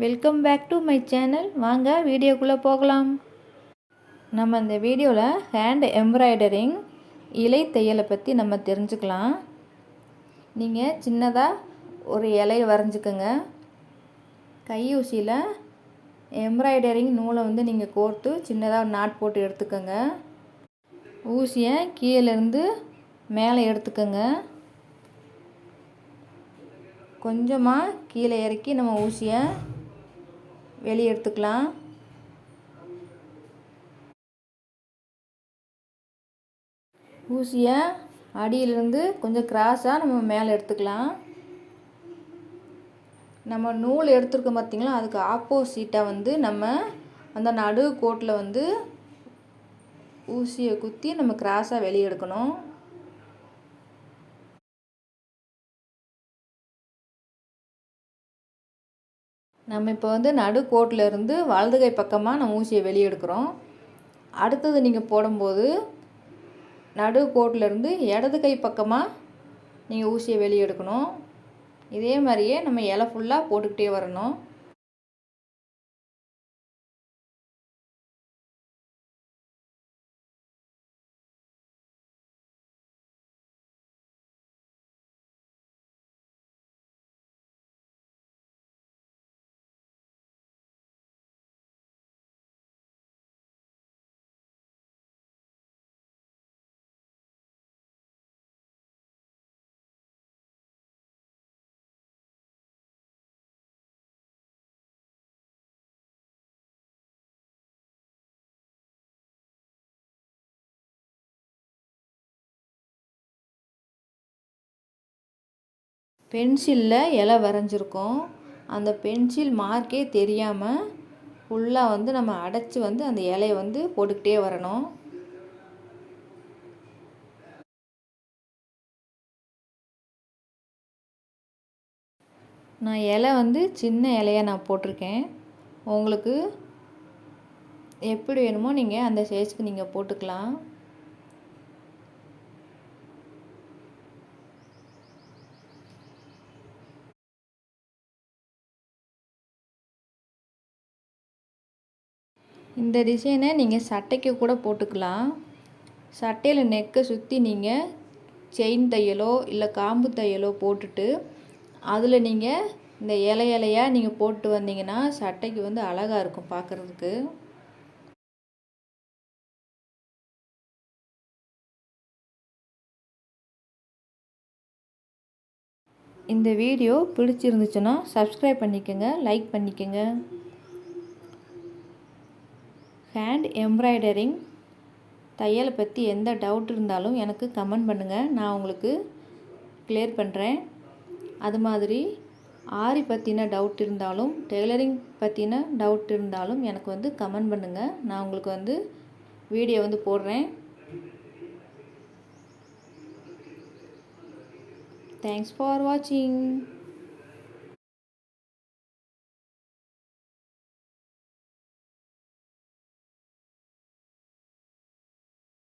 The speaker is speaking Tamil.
Welcome back to my channel. வாங்க வீடியோக்குள்ளே போகலாம். நம்ம இந்த வீடியோவில் ஹேண்ட் எம்ப்ராய்டரிங் இலை தையலை பற்றி நம்ம தெரிஞ்சுக்கலாம். நீங்கள் சின்னதாக ஒரு இலையை வரைஞ்சிக்கோங்க. கையூசியில் எம்ப்ராய்டரிங் நூலை நீங்கள் கோர்த்து சின்னதாக ஒரு நாட் போட்டு எடுத்துக்கோங்க. ஊசியை கீழேருந்து மேலே எடுத்துக்கோங்க. கொஞ்சமாக கீழே இறக்கி நம்ம ஊசியை வெளியே எடுத்துக்கலாம். ஊசியை அடியிலிருந்து கொஞ்சம் கிராஸாக நம்ம மேலே எடுத்துக்கலாம். நம்ம நூல் எடுத்துருக்கோம் பார்த்திங்களா, அதுக்கு ஆப்போசிட்டாக நம்ம அந்த நடு கோட்டில் ஊசியை குத்தி நம்ம கிராஸாக வெளியே எடுக்கணும். நம்ம இப்போ நடு கோட்டில் இருந்து வலது கை பக்கமாக நம்ம ஊசியை வெளியே எடுக்கிறோம். அடுத்தது நீங்கள் போடும்போது நடு கோட்டில் இருந்து இடது கை பக்கமாக நீங்கள் ஊசியை வெளியே எடுக்கணும். இதே மாதிரியே நம்ம இலை ஃபுல்லாக போட்டுக்கிட்டே வரணும். பென்சிலில் இலை வரைஞ்சிருக்கோம். அந்த பென்சில் மார்க்கே தெரியாமல் ஃபுல்லாக நம்ம அடைச்சி அந்த இலையை போட்டுக்கிட்டே வரணும். நான் இலை சின்ன இலையாக நான் போட்டிருக்கேன். உங்களுக்கு எப்படி வேணுமோ நீங்கள் அந்த சைஸ்க்கு நீங்கள் போட்டுக்கலாம். இந்த டிசைனை நீங்கள் சட்டைக்கு கூட போட்டுக்கலாம். சட்டையில் நெக்கை சுற்றி நீங்கள் செயின் தையலோ இல்லை காம்பு தையலோ போட்டுட்டு அதில் நீங்கள் இந்த இலையாக நீங்கள் போட்டு வந்தீங்கன்னா சட்டைக்கு அழகாக இருக்கும் பார்க்குறதுக்கு. இந்த வீடியோ பிடிச்சிருந்துச்சுன்னா சப்ஸ்கிரைப் பண்ணிக்கோங்க, லைக் பண்ணிக்கோங்க. ஹேண்ட் எம்ப்ராய்டரிங் தையலை பற்றி எந்த டவுட் இருந்தாலும் எனக்கு கமெண்ட் பண்ணுங்கள், நான் உங்களுக்கு கிளியர் பண்ணுறேன். அது மாதிரி ஆரி பற்றின டவுட் இருந்தாலும் டெய்லரிங் பற்றின டவுட் இருந்தாலும் எனக்கு கமெண்ட் பண்ணுங்கள், நான் உங்களுக்கு வீடியோ போடுறேன். தேங்க்ஸ் ஃபார் வாட்சிங்.